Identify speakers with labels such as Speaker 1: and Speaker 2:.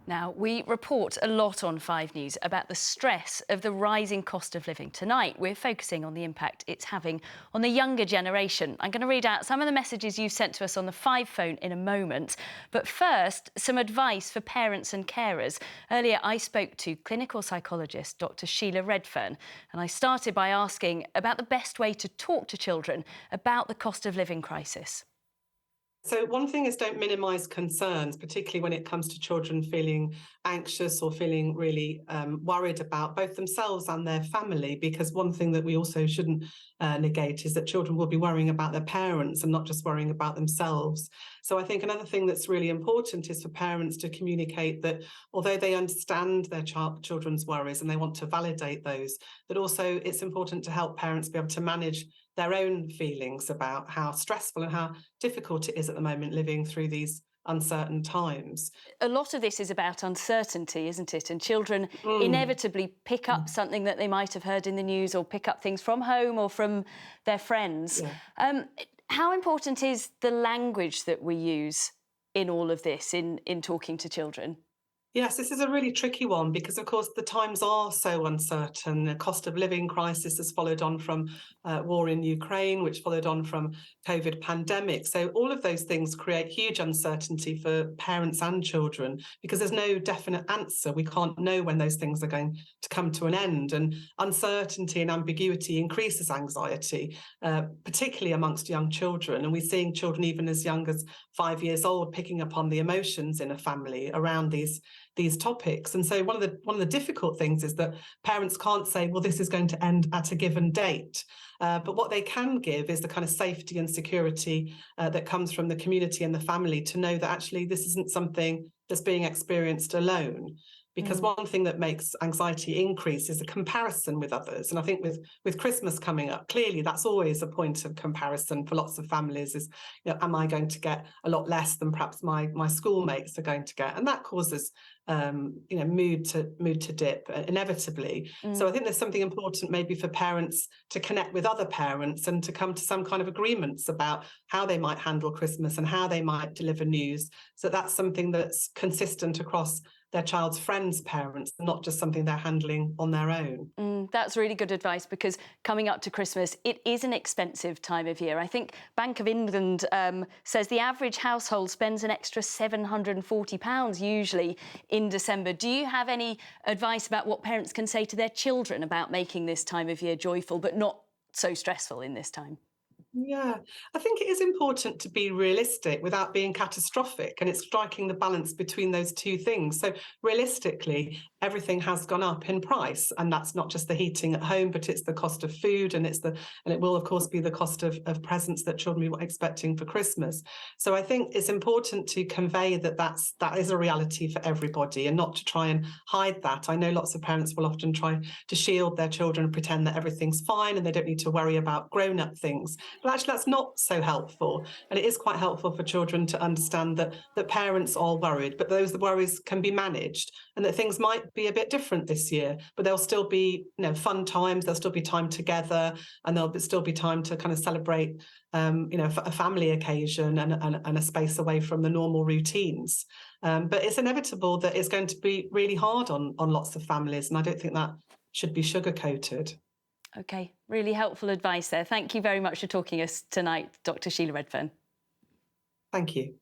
Speaker 1: Now, we report a lot on 5 News about the stress of the rising cost of living. Tonight, we're focusing on the impact it's having on the younger generation. I'm going to read out some of the messages you sent to us on the 5 phone in a moment. But first, some advice for parents and carers. Earlier, I spoke to clinical psychologist Dr Sheila Redfern, and I started by asking about the best way to talk to children about the cost of living crisis.
Speaker 2: So one thing is, don't minimise concerns, particularly when it comes to children feeling anxious or feeling really worried about both themselves and their family, because one thing that we also shouldn't negate is that children will be worrying about their parents and not just worrying about themselves. So I think another thing that's really important is for parents to communicate that although they understand their children's worries and they want to validate those, that also it's important to help parents be able to manage their own feelings about how stressful and how difficult it is at the moment living through these uncertain times.
Speaker 1: A lot of this is about uncertainty, isn't it? And children
Speaker 2: Mm.
Speaker 1: inevitably pick up something that they might have heard in the news or pick up things from home or from their friends.
Speaker 2: Yeah.
Speaker 1: How important is the language that we use in all of this, in talking to children?
Speaker 2: Yes, this is a really tricky one because, of course, the times are so uncertain. The cost of living crisis has followed on from war in Ukraine, which followed on from COVID pandemic. So all of those things create huge uncertainty for parents and children because there's no definite answer. We can't know when those things are going to come to an end. And uncertainty and ambiguity increases anxiety, particularly amongst young children. And we're seeing children even as young as 5 years old picking up on the emotions in a family around these topics. And so one of the difficult things is that parents can't say, well, this is going to end at a given date. But what they can give is the kind of safety and security that comes from the community and the family to know that actually this isn't something that's being experienced alone. Because one thing that makes anxiety increase is a comparison with others. And I think with Christmas coming up, clearly that's always a point of comparison for lots of families is, am I going to get a lot less than perhaps my schoolmates are going to get? And that causes mood to dip inevitably. So I think there's something important maybe for parents to connect with other parents and to come to some kind of agreements about how they might handle Christmas and how they might deliver news. So that's something that's consistent across their child's friends' parents, not just something they're handling on their own.
Speaker 1: That's really good advice, because coming up to Christmas, it is an expensive time of year. I think Bank of England says the average household spends an extra £740 usually in December. Do you have any advice about what parents can say to their children about making this time of year joyful but not so stressful in this time?
Speaker 2: Yeah, I think it is important to be realistic without being catastrophic, and it's striking the balance between those two things. So realistically, everything has gone up in price, and that's not just the heating at home, but it's the cost of food, and it will of course be the cost of presents that children will be expecting for Christmas. So I think it's important to convey that is a reality for everybody, and not to try and hide that. I know lots of parents will often try to shield their children and pretend that everything's fine and they don't need to worry about grown-up things. But actually, that's not so helpful. And it is quite helpful for children to understand that parents are worried, but those worries can be managed, and that things might be a bit different this year, but there'll still be fun times, there'll still be time together, and still be time to kind of celebrate a family occasion and a space away from the normal routines. But it's inevitable that it's going to be really hard on lots of families, and I don't think that should be sugar-coated.
Speaker 1: OK, really helpful advice there. Thank you very much for talking to us tonight, Dr Sheila Redfern.
Speaker 2: Thank you.